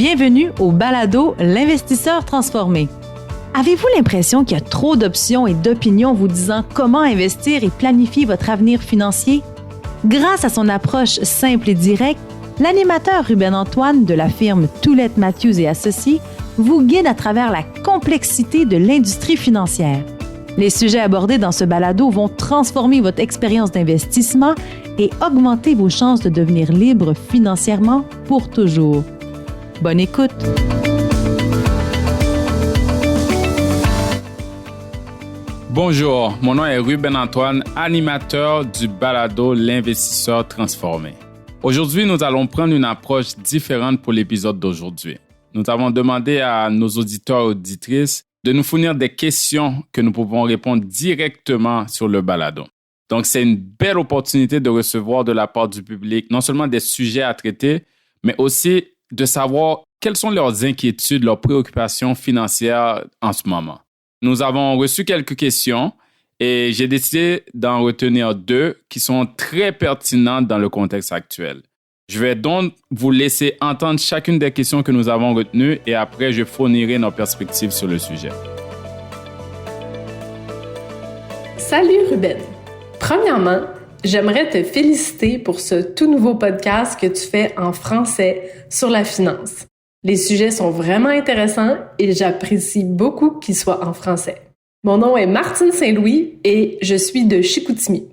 Bienvenue au balado L'investisseur transformé. Avez-vous l'impression qu'il y a trop d'options et d'opinions vous disant comment investir et planifier votre avenir financier? Grâce à son approche simple et directe, l'animateur Ruben Antoine de la firme Toulette Matthews et Associés vous guide à travers la complexité de l'industrie financière. Les sujets abordés dans ce balado vont transformer votre expérience d'investissement et augmenter vos chances de devenir libre financièrement pour toujours. Bonne écoute! Bonjour, mon nom est Ruben Antoine, animateur du balado L'investisseur transformé. Aujourd'hui, nous allons prendre une approche différente pour l'épisode d'aujourd'hui. Nous avons demandé à nos auditeurs et auditrices de nous fournir des questions que nous pouvons répondre directement sur le balado. Donc, c'est une belle opportunité de recevoir de la part du public non seulement des sujets à traiter, mais aussi de savoir quelles sont leurs inquiétudes, leurs préoccupations financières en ce moment. Nous avons reçu quelques questions et j'ai décidé d'en retenir 2 qui sont très pertinentes dans le contexte actuel. Je vais donc vous laisser entendre chacune des questions que nous avons retenues et après, je fournirai nos perspectives sur le sujet. Salut Ruben! Premièrement, j'aimerais te féliciter pour ce tout nouveau podcast que tu fais en français sur la finance. Les sujets sont vraiment intéressants et j'apprécie beaucoup qu'ils soient en français. Mon nom est Martine Saint-Louis et je suis de Chicoutimi.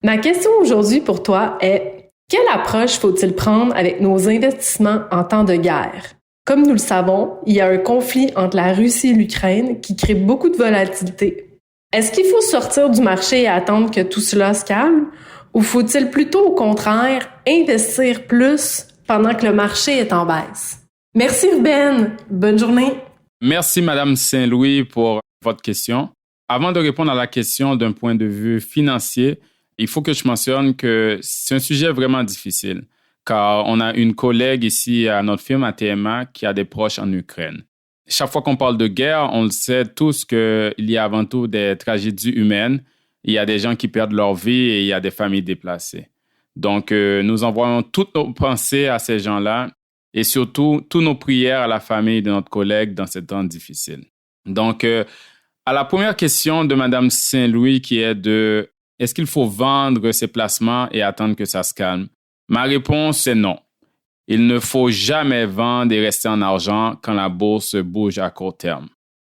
Ma question aujourd'hui pour toi est: quelle approche faut-il prendre avec nos investissements en temps de guerre? Comme nous le savons, il y a un conflit entre la Russie et l'Ukraine qui crée beaucoup de volatilité. Est-ce qu'il faut sortir du marché et attendre que tout cela se calme? Ou faut-il plutôt, au contraire, investir plus pendant que le marché est en baisse? Merci Ruben. Bonne journée. Merci Madame Saint-Louis pour votre question. Avant de répondre à la question d'un point de vue financier, il faut que je mentionne que c'est un sujet vraiment difficile, car on a une collègue ici à notre firme à TMA qui a des proches en Ukraine. Chaque fois qu'on parle de guerre, on le sait tous qu'il y a avant tout des tragédies humaines. Il y a des gens qui perdent leur vie et il y a des familles déplacées. Donc, nous envoyons toutes nos pensées à ces gens-là et surtout toutes nos prières à la famille de notre collègue dans ces temps difficiles. Donc, à la première question de Mme Saint-Louis qui est de « Est-ce qu'il faut vendre ses placements et attendre que ça se calme ?» Ma réponse est non. Il ne faut jamais vendre et rester en argent quand la bourse bouge à court terme.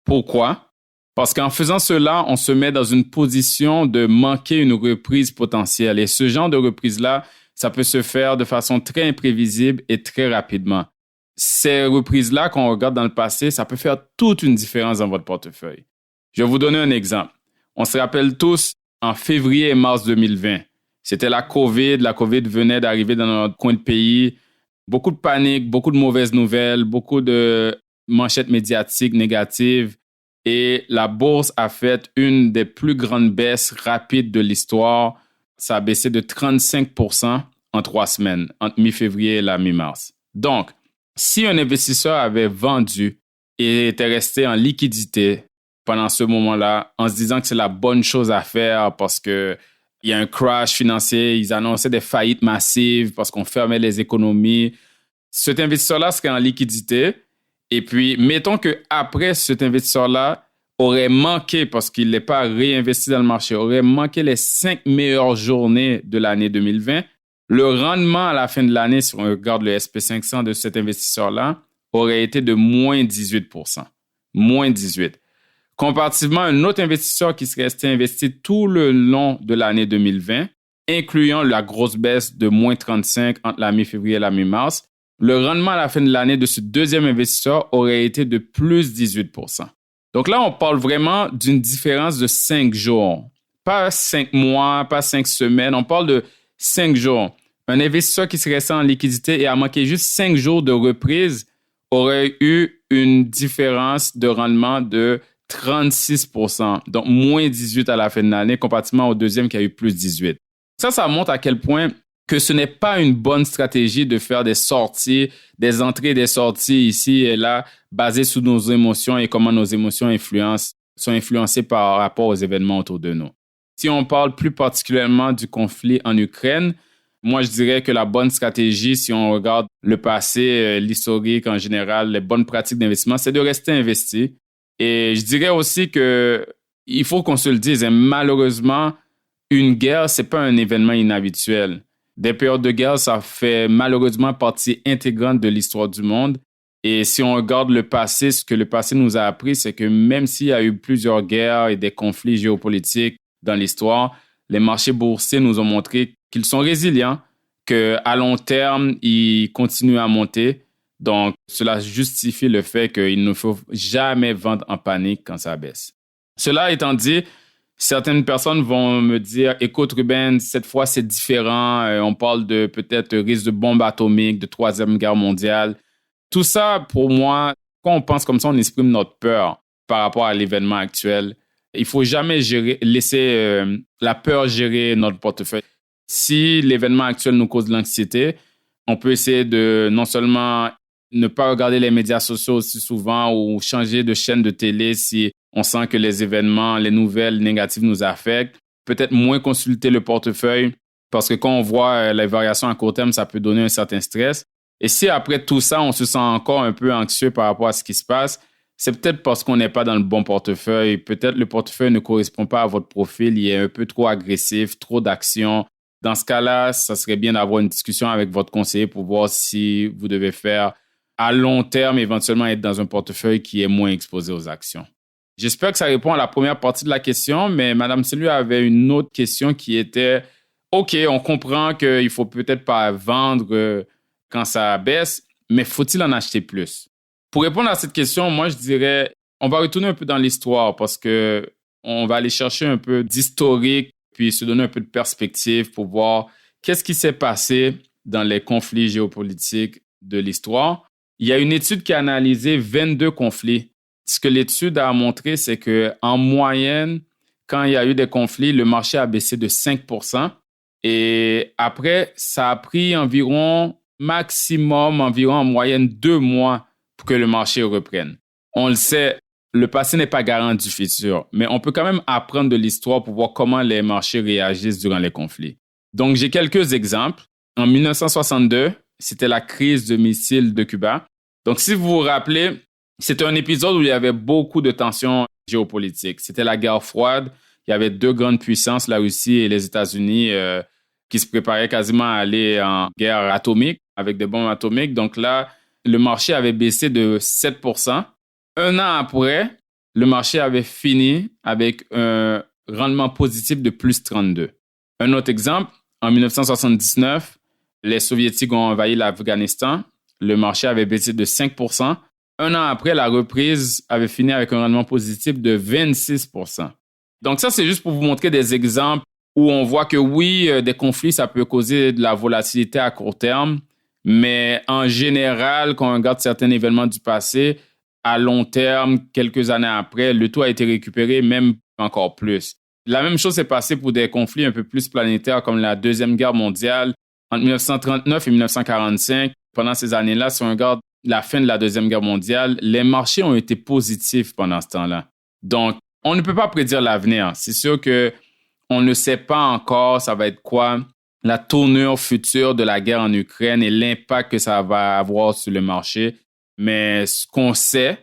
Pourquoi? Parce qu'en faisant cela, on se met dans une position de manquer une reprise potentielle. Et ce genre de reprise-là, ça peut se faire de façon très imprévisible et très rapidement. Ces reprises-là, qu'on regarde dans le passé, ça peut faire toute une différence dans votre portefeuille. Je vais vous donner un exemple. On se rappelle tous, en février et mars 2020, c'était la COVID. La COVID venait d'arriver dans notre coin de pays. Beaucoup de panique, beaucoup de mauvaises nouvelles, beaucoup de manchettes médiatiques négatives. Et la bourse a fait une des plus grandes baisses rapides de l'histoire. Ça a baissé de 35% en 3 semaines, entre mi-février et la mi-mars. Donc, si un investisseur avait vendu et était resté en liquidité pendant ce moment-là, en se disant que c'est la bonne chose à faire parce qu'il y a un crash financier, ils annonçaient des faillites massives parce qu'on fermait les économies, cet investisseur-là serait en liquidité. Et puis, mettons qu'après, cet investisseur-là aurait manqué, parce qu'il n'est pas réinvesti dans le marché, aurait manqué les 5 meilleures journées de l'année 2020, le rendement à la fin de l'année, si on regarde le SP500 de cet investisseur-là, aurait été de moins 18%. Moins 18%. Comparativement à un autre investisseur qui serait resté investi tout le long de l'année 2020, incluant la grosse baisse de moins 35% entre la mi-février et la mi-mars, le rendement à la fin de l'année de ce deuxième investisseur aurait été de plus 18%. Donc là, on parle vraiment d'une différence de 5 jours. Pas 5 mois, pas 5 semaines, on parle de 5 jours. Un investisseur qui serait resté en liquidité et a manqué juste 5 jours de reprise aurait eu une différence de rendement de 36%, donc moins 18% à la fin de l'année, comparativement au deuxième qui a eu plus 18%. Ça montre à quel point que ce n'est pas une bonne stratégie de faire des sorties, des entrées et des sorties ici et là, basées sur nos émotions et comment nos émotions sont influencées par rapport aux événements autour de nous. Si on parle plus particulièrement du conflit en Ukraine, Moi, je dirais que la bonne stratégie, si on regarde le passé, l'historique en général, les bonnes pratiques d'investissement, c'est de rester investi. Et je dirais aussi que il faut qu'on se le dise, hein, malheureusement, une guerre, c'est pas un événement inhabituel. Des périodes de guerre, ça fait malheureusement partie intégrante de l'histoire du monde. Et si on regarde le passé, ce que le passé nous a appris, c'est que même s'il y a eu plusieurs guerres et des conflits géopolitiques dans l'histoire, les marchés boursiers nous ont montré qu'ils sont résilients, qu'à long terme, ils continuent à monter. Donc, cela justifie le fait qu'il ne faut jamais vendre en panique quand ça baisse. Cela étant dit, certaines personnes vont me dire, écoute Ruben, cette fois c'est différent, on parle de peut-être risque de bombe atomique, de troisième guerre mondiale. Tout ça, pour moi, quand on pense comme ça, on exprime notre peur par rapport à l'événement actuel. Il ne faut jamais laisser la peur gérer notre portefeuille. Si l'événement actuel nous cause de l'anxiété, on peut essayer de non seulement ne pas regarder les médias sociaux aussi souvent ou changer de chaîne de télé si on sent que les événements, les nouvelles négatives nous affectent. Peut-être moins consulter le portefeuille parce que quand on voit les variations à court terme, ça peut donner un certain stress. Et si après tout ça, on se sent encore un peu anxieux par rapport à ce qui se passe, c'est peut-être parce qu'on n'est pas dans le bon portefeuille. Peut-être le portefeuille ne correspond pas à votre profil, il est un peu trop agressif, trop d'action. Dans ce cas-là, ça serait bien d'avoir une discussion avec votre conseiller pour voir si vous devez faire à long terme, éventuellement être dans un portefeuille qui est moins exposé aux actions. J'espère que ça répond à la première partie de la question, mais Mme Saint-Louis avait une autre question qui était « OK, on comprend qu'il ne faut peut-être pas vendre quand ça baisse, mais faut-il en acheter plus? » Pour répondre à cette question, moi, je dirais, on va retourner un peu dans l'histoire parce que on va aller chercher un peu d'historique puis se donner un peu de perspective pour voir qu'est-ce qui s'est passé dans les conflits géopolitiques de l'histoire. Il y a une étude qui a analysé 22 conflits. Ce que l'étude a montré, c'est qu'en moyenne, quand il y a eu des conflits, le marché a baissé de 5%. Et après, ça a pris environ en moyenne 2 mois pour que le marché reprenne. On le sait, le passé n'est pas garant du futur, mais on peut quand même apprendre de l'histoire pour voir comment les marchés réagissent durant les conflits. Donc, j'ai quelques exemples. En 1962, c'était la crise de missiles de Cuba. Donc, si vous vous rappelez, c'était un épisode où il y avait beaucoup de tensions géopolitiques. C'était la guerre froide. Il y avait 2 grandes puissances, la Russie et les États-Unis, qui se préparaient quasiment à aller en guerre atomique avec des bombes atomiques. Donc là, le marché avait baissé de 7%. Un an après, le marché avait fini avec un rendement positif de plus 32. Un autre exemple, en 1979, les Soviétiques ont envahi l'Afghanistan. Le marché avait baissé de 5%. Un an après, la reprise avait fini avec un rendement positif de 26%. Donc ça, c'est juste pour vous montrer des exemples où on voit que oui, des conflits, ça peut causer de la volatilité à court terme, mais en général, quand on regarde certains événements du passé, à long terme, quelques années après, le tout a été récupéré, même encore plus. La même chose s'est passée pour des conflits un peu plus planétaires comme la Deuxième Guerre mondiale entre 1939 et 1945. Pendant ces années-là, si on regarde la fin de la Deuxième Guerre mondiale, les marchés ont été positifs pendant ce temps-là. Donc, on ne peut pas prédire l'avenir. C'est sûr qu'on ne sait pas encore ça va être quoi la tournure future de la guerre en Ukraine et l'impact que ça va avoir sur le marché. Mais ce qu'on sait,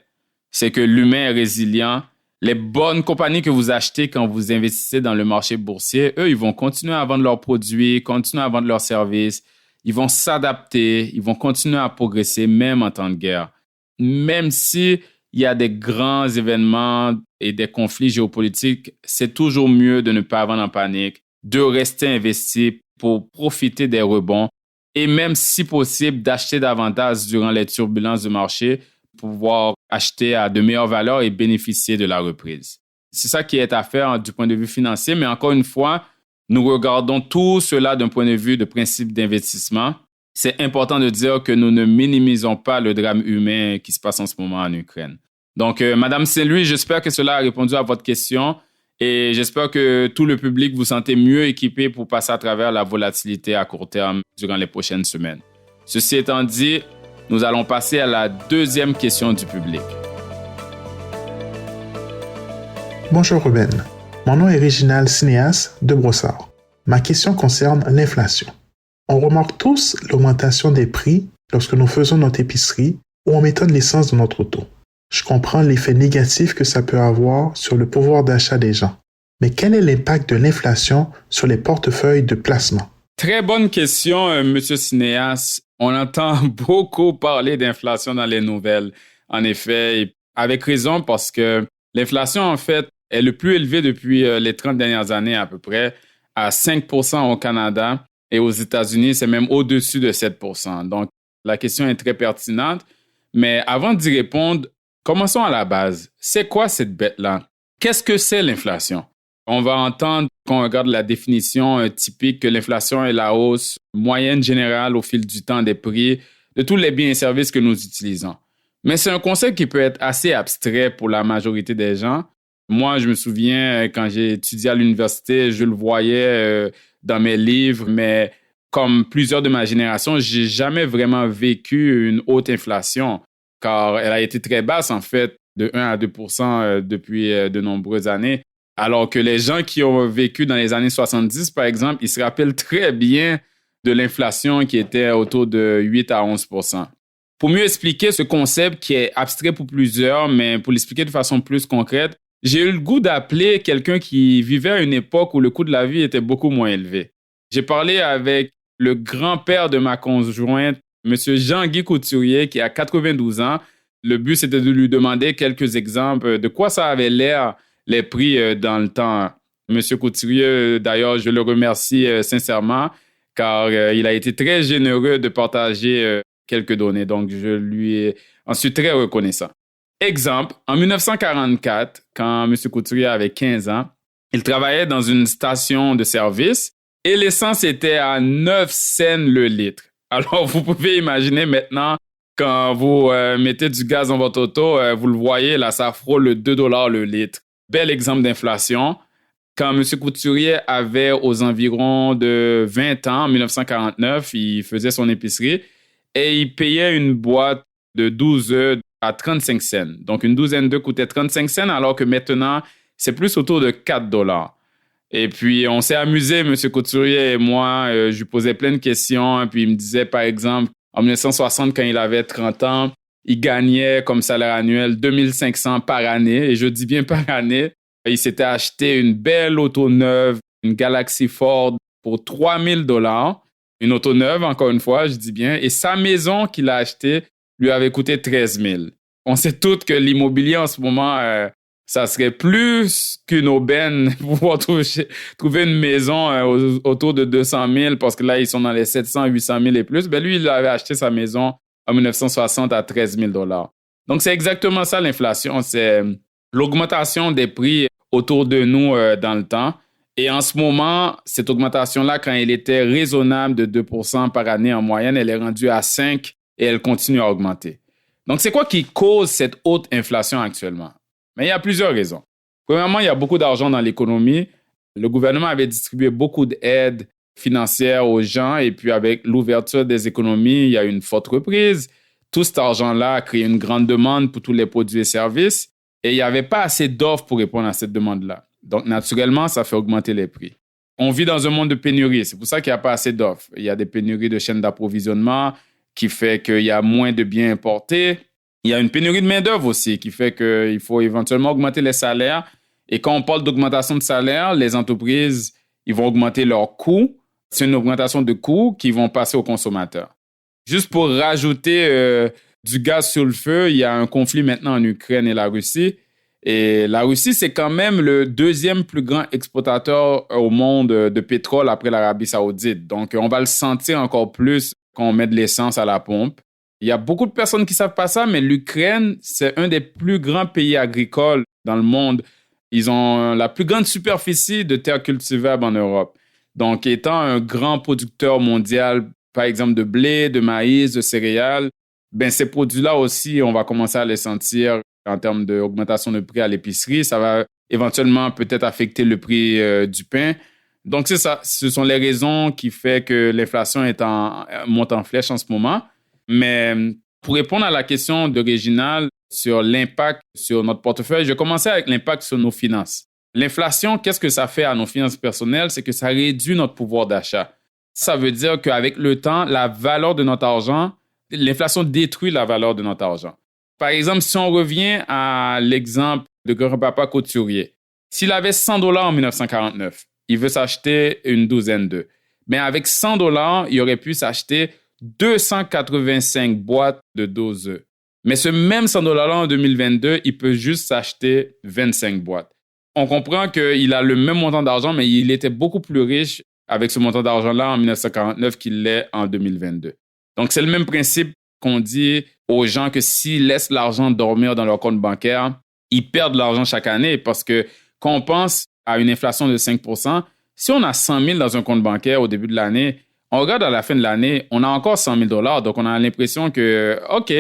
c'est que l'humain est résilient. Les bonnes compagnies que vous achetez quand vous investissez dans le marché boursier, eux, ils vont continuer à vendre leurs produits, continuer à vendre leurs services. Ils vont s'adapter, ils vont continuer à progresser même en temps de guerre. Même s'il y a des grands événements et des conflits géopolitiques, c'est toujours mieux de ne pas vendre en panique, de rester investi pour profiter des rebonds et même si possible d'acheter davantage durant les turbulences du marché pour pouvoir acheter à de meilleures valeurs et bénéficier de la reprise. C'est ça qui est à faire du point de vue financier, mais encore une fois, nous regardons tout cela d'un point de vue de principe d'investissement. C'est important de dire que nous ne minimisons pas le drame humain qui se passe en ce moment en Ukraine. Donc, Madame Saint-Louis, j'espère que cela a répondu à votre question et j'espère que tout le public vous sentez mieux équipé pour passer à travers la volatilité à court terme durant les prochaines semaines. Ceci étant dit, nous allons passer à la deuxième question du public. Bonjour Ruben. Mon nom est Réginald Cinéas de Brossard. Ma question concerne l'inflation. On remarque tous l'augmentation des prix lorsque nous faisons notre épicerie ou en mettant de l'essence dans notre auto. Je comprends l'effet négatif que ça peut avoir sur le pouvoir d'achat des gens. Mais quel est l'impact de l'inflation sur les portefeuilles de placement? Très bonne question, Monsieur Cinéas. On entend beaucoup parler d'inflation dans les nouvelles. En effet, et avec raison parce que l'inflation, en fait, est le plus élevé depuis les 30 dernières années à peu près, à 5% au Canada et aux États-Unis, c'est même au-dessus de 7%. Donc, la question est très pertinente. Mais avant d'y répondre, commençons à la base. C'est quoi cette bête-là? Qu'est-ce que c'est l'inflation? On va entendre, quand on regarde la définition typique, que l'inflation est la hausse moyenne générale au fil du temps des prix de tous les biens et services que nous utilisons. Mais c'est un concept qui peut être assez abstrait pour la majorité des gens. Moi, je me souviens, quand j'ai étudié à l'université, je le voyais dans mes livres, mais comme plusieurs de ma génération, j'ai jamais vraiment vécu une haute inflation, car elle a été très basse, en fait, de 1 à 2% depuis de nombreuses années. Alors que les gens qui ont vécu dans les années 70, par exemple, ils se rappellent très bien de l'inflation qui était autour de 8 à 11%. Pour mieux expliquer ce concept qui est abstrait pour plusieurs, mais pour l'expliquer de façon plus concrète, j'ai eu le goût d'appeler quelqu'un qui vivait à une époque où le coût de la vie était beaucoup moins élevé. J'ai parlé avec le grand-père de ma conjointe, M. Jean-Guy Couturier, qui a 92 ans. Le but, c'était de lui demander quelques exemples de quoi ça avait l'air les prix dans le temps. Monsieur Couturier, d'ailleurs, je le remercie sincèrement car il a été très généreux de partager quelques données. Donc, je lui en suis très reconnaissant. Exemple, en 1944, quand M. Couturier avait 15 ans, il travaillait dans une station de service et l'essence était à 9 cents le litre. Alors, vous pouvez imaginer maintenant, quand vous mettez du gaz dans votre auto, vous le voyez, là, ça frôle le 2 $ le litre. Bel exemple d'inflation. Quand M. Couturier avait aux environs de 20 ans, en 1949, il faisait son épicerie et il payait une boîte de 12 œufs à 35 cents. Donc, une douzaine d'œufs coûtait 35 cents, alors que maintenant, c'est plus autour de 4 $. Et puis, on s'est amusé, M. Couturier et moi. Je lui posais plein de questions. Puis, il me disait, par exemple, en 1960, quand il avait 30 ans, il gagnait comme salaire annuel 2 500 par année. Et je dis bien par année. Il s'était acheté une belle auto neuve, une Galaxy Ford pour 3 000 $. Une auto neuve, encore une fois, je dis bien. Et sa maison qu'il a achetée lui avait coûté 13 000. On sait tous que l'immobilier en ce moment, ça serait plus qu'une aubaine pour pouvoir trouver une maison autour de 200 000 parce que là, ils sont dans les 700, 800 000 et plus. Ben lui, il avait acheté sa maison en 1960 à 13 000 $. Donc, c'est exactement ça l'inflation. C'est l'augmentation des prix autour de nous dans le temps. Et en ce moment, cette augmentation-là, quand elle était raisonnable de 2% par année en moyenne, elle est rendue à 5% et elle continue à augmenter. Donc, c'est quoi qui cause cette haute inflation actuellement? Mais il y a plusieurs raisons. Premièrement, il y a beaucoup d'argent dans l'économie. Le gouvernement avait distribué beaucoup d'aides financières aux gens et puis avec l'ouverture des économies, il y a eu une forte reprise. Tout cet argent-là a créé une grande demande pour tous les produits et services et il n'y avait pas assez d'offres pour répondre à cette demande-là. Donc, naturellement, ça fait augmenter les prix. On vit dans un monde de pénurie. C'est pour ça qu'il n'y a pas assez d'offres. Il y a des pénuries de chaînes d'approvisionnement qui fait qu'il y a moins de biens importés. Il y a une pénurie de main-d'œuvre aussi qui fait qu'il faut éventuellement augmenter les salaires. Et quand on parle d'augmentation de salaire, les entreprises, ils vont augmenter leurs coûts. C'est une augmentation de coûts qui vont passer aux consommateurs. Juste pour rajouter du gaz sur le feu, il y a un conflit maintenant en Ukraine et la Russie. Et la Russie, c'est quand même le deuxième plus grand exportateur au monde de pétrole après l'Arabie Saoudite. Donc, on va le sentir encore plus quand on met de l'essence à la pompe. Il y a beaucoup de personnes qui ne savent pas ça, mais l'Ukraine, c'est un des plus grands pays agricoles dans le monde. Ils ont la plus grande superficie de terres cultivables en Europe. Donc, étant un grand producteur mondial, par exemple de blé, de maïs, de céréales, ben ces produits-là aussi, on va commencer à les sentir en termes d'augmentation de prix à l'épicerie. Ça va éventuellement peut-être affecter le prix du pain. Donc, c'est ça. Ce sont les raisons qui font que l'inflation monte en flèche en ce moment. Mais pour répondre à la question de Réginald sur l'impact sur notre portefeuille, je vais commencer avec l'impact sur nos finances. L'inflation, qu'est-ce que ça fait à nos finances personnelles? C'est que ça réduit notre pouvoir d'achat. Ça veut dire qu'avec le temps, la valeur de notre argent, l'inflation détruit la valeur de notre argent. Par exemple, si on revient à l'exemple de grand-papa couturier, s'il avait $100 en 1949, il veut s'acheter une douzaine d'œufs. Mais avec $100, il aurait pu s'acheter 285 boîtes de 12 œufs. Mais ce même $100 en 2022, il peut juste s'acheter 25 boîtes. On comprend qu'il a le même montant d'argent, mais il était beaucoup plus riche avec ce montant d'argent-là en 1949 qu'il l'est en 2022. Donc, c'est le même principe qu'on dit aux gens que s'ils laissent l'argent dormir dans leur compte bancaire, ils perdent de l'argent chaque année parce que quand on pense à une inflation de 5%, si on a 100 000 dans un compte bancaire au début de l'année, on regarde à la fin de l'année, on a encore 100 000 $, donc on a l'impression que, OK,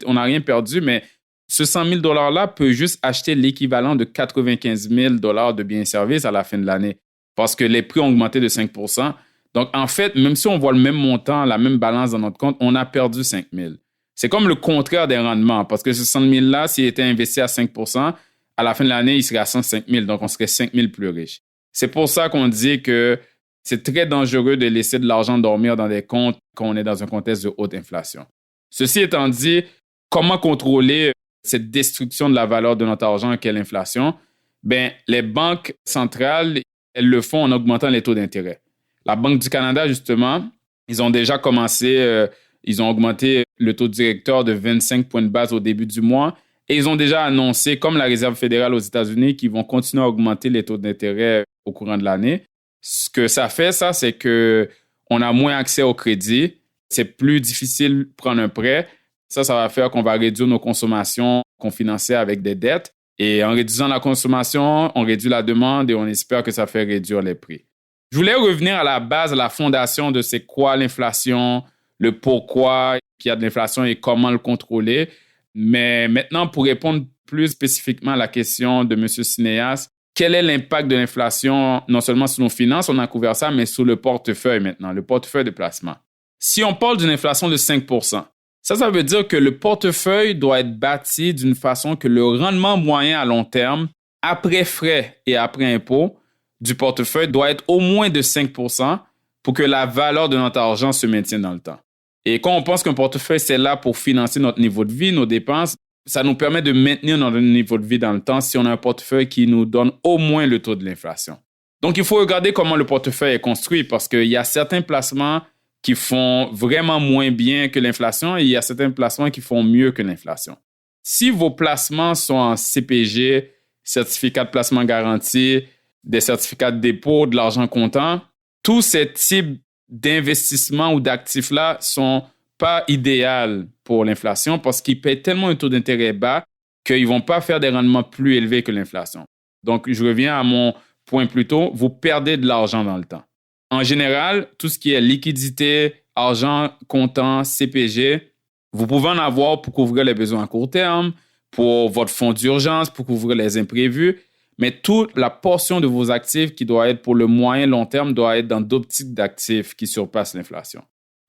on n'a rien perdu, mais ce 100 000 $-là peut juste acheter l'équivalent de 95 000 $ de biens et services à la fin de l'année parce que les prix ont augmenté de 5%. Donc, en fait, même si on voit le même montant, la même balance dans notre compte, on a perdu 5 000. C'est comme le contraire des rendements parce que ce 100 000-là, s'il était investi à 5%, à la fin de l'année, il serait à 105 000, donc on serait 5 000 plus riche. C'est pour ça qu'on dit que c'est très dangereux de laisser de l'argent dormir dans des comptes quand on est dans un contexte de haute inflation. Ceci étant dit, comment contrôler cette destruction de la valeur de notre argent qu'est l'inflation? Ben, les banques centrales, elles le font en augmentant les taux d'intérêt. La Banque du Canada, justement, ils ont déjà commencé, ils ont augmenté le taux directeur de 25 points de base au début du mois et ils ont déjà annoncé, comme la Réserve fédérale aux États-Unis, qu'ils vont continuer à augmenter les taux d'intérêt au courant de l'année. Ce que ça fait, ça, c'est qu'on a moins accès au crédit. C'est plus difficile de prendre un prêt. Ça va faire qu'on va réduire nos consommations qu'on finançait avec des dettes. Et en réduisant la consommation, on réduit la demande et on espère que ça fait réduire les prix. Je voulais revenir à la base, à la fondation de c'est quoi l'inflation, le pourquoi qu'il y a de l'inflation et comment le contrôler. Mais maintenant, pour répondre plus spécifiquement à la question de M. Cinéas, quel est l'impact de l'inflation non seulement sur nos finances, on a couvert ça, mais sur le portefeuille maintenant, le portefeuille de placement. Si on parle d'une inflation de 5%, ça veut dire que le portefeuille doit être bâti d'une façon que le rendement moyen à long terme, après frais et après impôts, du portefeuille doit être au moins de 5% pour que la valeur de notre argent se maintienne dans le temps. Et quand on pense qu'un portefeuille, c'est là pour financer notre niveau de vie, nos dépenses, ça nous permet de maintenir notre niveau de vie dans le temps si on a un portefeuille qui nous donne au moins le taux de l'inflation. Donc, il faut regarder comment le portefeuille est construit parce qu'il y a certains placements qui font vraiment moins bien que l'inflation et il y a certains placements qui font mieux que l'inflation. Si vos placements sont en CPG, certificat de placement garanti, des certificats de dépôt, de l'argent comptant, tous ces types d'investissements ou d'actifs-là sont pas idéaux pour l'inflation parce qu'ils paient tellement un taux d'intérêt bas qu'ils ne vont pas faire des rendements plus élevés que l'inflation. Donc, je reviens à mon point plus tôt, vous perdez de l'argent dans le temps. En général, tout ce qui est liquidité, argent comptant, CPG, vous pouvez en avoir pour couvrir les besoins à court terme, pour votre fonds d'urgence, pour couvrir les imprévus, mais toute la portion de vos actifs qui doit être pour le moyen long terme doit être dans d'autres types d'actifs qui surpassent l'inflation.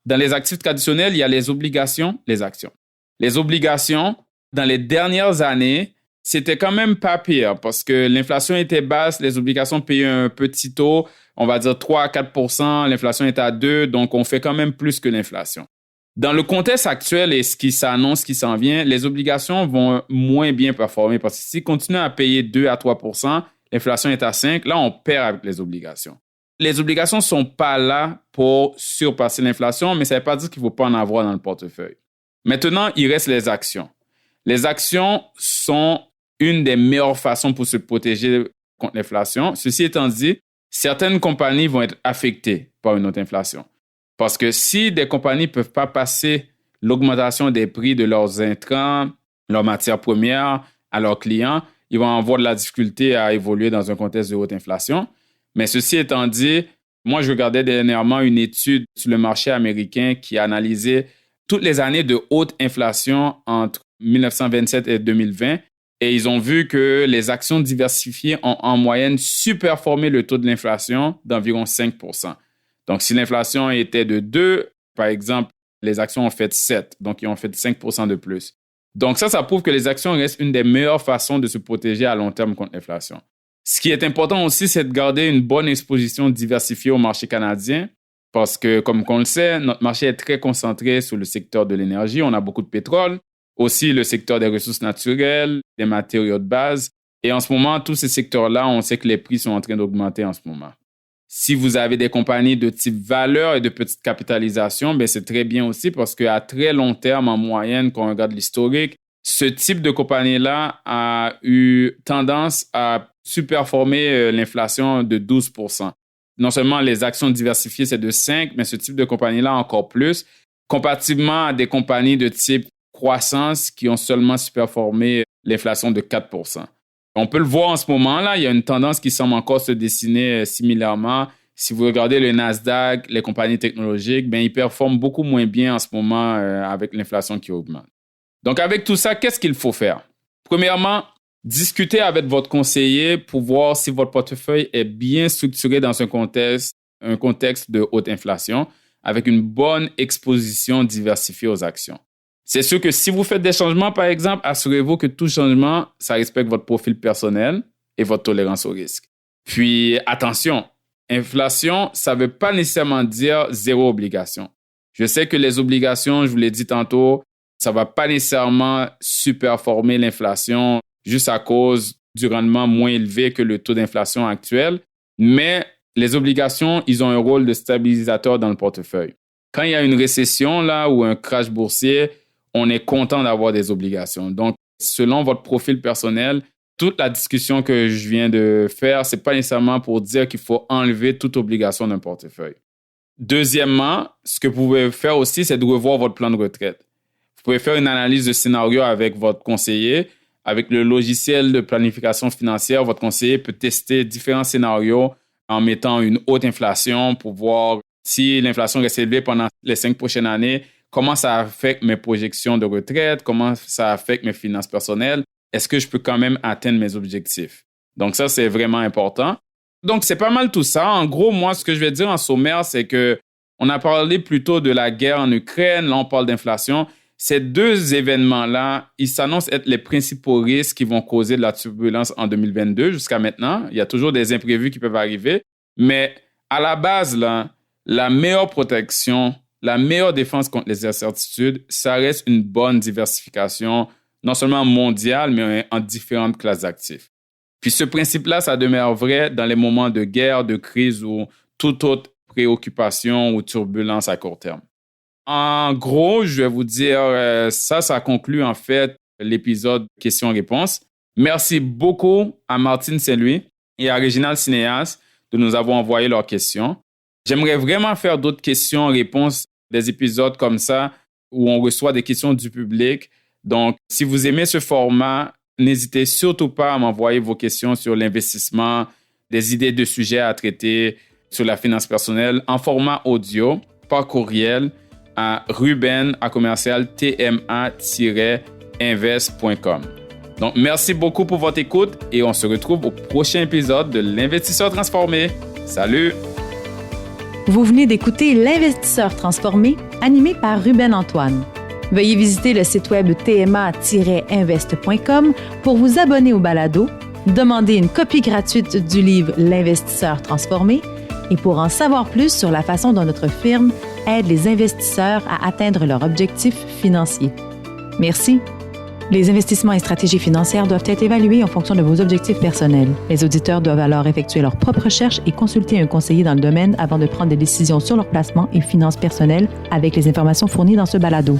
Dans les actifs traditionnels, il y a les obligations, les actions. Les obligations, dans les dernières années, c'était quand même pas pire parce que l'inflation était basse, les obligations payaient un petit taux, on va dire 3 à 4%, l'inflation est à 2%, donc on fait quand même plus que l'inflation. Dans le contexte actuel et ce qui s'annonce, ce qui s'en vient, les obligations vont moins bien performer parce que s'ils continuent à payer 2 à 3%, l'inflation est à 5%, là on perd avec les obligations. Les obligations ne sont pas là pour surpasser l'inflation, mais ça ne veut pas dire qu'il ne faut pas en avoir dans le portefeuille. Maintenant, il reste les actions. Les actions sont une des meilleures façons pour se protéger contre l'inflation. Ceci étant dit, certaines compagnies vont être affectées par une autre inflation. Parce que si des compagnies ne peuvent pas passer l'augmentation des prix de leurs intrants, leurs matières premières à leurs clients, ils vont avoir de la difficulté à évoluer dans un contexte de haute inflation. Mais ceci étant dit, moi, je regardais dernièrement une étude sur le marché américain qui a analysé toutes les années de haute inflation entre 1927 et 2020. Et ils ont vu que les actions diversifiées ont en moyenne superformé le taux de l'inflation d'environ 5%. Donc, si l'inflation était de 2, par exemple, les actions ont fait 7. Donc, ils ont fait 5% de plus. Donc, ça prouve que les actions restent une des meilleures façons de se protéger à long terme contre l'inflation. Ce qui est important aussi, c'est de garder une bonne exposition diversifiée au marché canadien. Parce que, comme on le sait, notre marché est très concentré sur le secteur de l'énergie. On a beaucoup de pétrole, aussi le secteur des ressources naturelles, des matériaux de base. Et en ce moment, tous ces secteurs-là, on sait que les prix sont en train d'augmenter en ce moment. Si vous avez des compagnies de type valeur et de petite capitalisation, ben c'est très bien aussi parce qu'à très long terme, en moyenne, quand on regarde l'historique, ce type de compagnie-là a eu tendance à surperformer l'inflation de 12%. Non seulement les actions diversifiées, c'est de 5%, mais ce type de compagnie-là encore plus, comparativement à des compagnies de type croissance qui ont seulement surperformé l'inflation de 4%. On peut le voir en ce moment-là, il y a une tendance qui semble encore se dessiner similairement. Si vous regardez le Nasdaq, les compagnies technologiques, ben, ils performent beaucoup moins bien en ce moment avec l'inflation qui augmente. Donc, avec tout ça, qu'est-ce qu'il faut faire? Premièrement, discutez avec votre conseiller pour voir si votre portefeuille est bien structuré dans un contexte de haute inflation avec une bonne exposition diversifiée aux actions. C'est sûr que si vous faites des changements, par exemple, assurez-vous que tout changement, ça respecte votre profil personnel et votre tolérance au risque. Puis, attention, inflation, ça ne veut pas nécessairement dire zéro obligation. Je sais que les obligations, je vous l'ai dit tantôt, ça ne va pas nécessairement superformer l'inflation juste à cause du rendement moins élevé que le taux d'inflation actuel, mais les obligations, ils ont un rôle de stabilisateur dans le portefeuille. Quand il y a une récession là, ou un crash boursier, on est content d'avoir des obligations. Donc, selon votre profil personnel, toute la discussion que je viens de faire, ce n'est pas nécessairement pour dire qu'il faut enlever toute obligation d'un portefeuille. Deuxièmement, ce que vous pouvez faire aussi, c'est de revoir votre plan de retraite. Vous pouvez faire une analyse de scénario avec votre conseiller. Avec le logiciel de planification financière, votre conseiller peut tester différents scénarios en mettant une haute inflation pour voir si l'inflation reste élevée pendant les 5 prochaines années, comment ça affecte mes projections de retraite, comment ça affecte mes finances personnelles, est-ce que je peux quand même atteindre mes objectifs? Donc ça, c'est vraiment important. Donc, c'est pas mal tout ça. En gros, moi, ce que je vais dire en sommaire, c'est que on a parlé plutôt de la guerre en Ukraine, là, on parle d'inflation. Ces deux événements-là, ils s'annoncent être les principaux risques qui vont causer de la turbulence en 2022 jusqu'à maintenant. Il y a toujours des imprévus qui peuvent arriver. Mais à la base, là, la meilleure protection, la meilleure défense contre les incertitudes, ça reste une bonne diversification, non seulement mondiale, mais en différentes classes d'actifs. Puis ce principe-là, ça demeure vrai dans les moments de guerre, de crise ou toute autre préoccupation ou turbulence à court terme. En gros, je vais vous dire, ça conclut en fait l'épisode questions-réponses. Merci beaucoup à Martine Saint-Louis et à Réginald Cinéas de nous avoir envoyé leurs questions. J'aimerais vraiment faire d'autres questions-réponses, des épisodes comme ça où on reçoit des questions du public. Donc, si vous aimez ce format, n'hésitez surtout pas à m'envoyer vos questions sur l'investissement, des idées de sujets à traiter sur la finance personnelle en format audio, par courriel, à ruben@tma-invest.com. Donc, merci beaucoup pour votre écoute et on se retrouve au prochain épisode de l'Investisseur transformé. Salut! Vous venez d'écouter l'Investisseur transformé, animé par Ruben Antoine. Veuillez visiter le site web tma-invest.com pour vous abonner au balado, demander une copie gratuite du livre L'Investisseur transformé et pour en savoir plus sur la façon dont notre firme aide les investisseurs à atteindre leurs objectifs financiers. Merci. Les investissements et stratégies financières doivent être évalués en fonction de vos objectifs personnels. Les auditeurs doivent alors effectuer leurs propres recherches et consulter un conseiller dans le domaine avant de prendre des décisions sur leur placement et finances personnelles avec les informations fournies dans ce balado.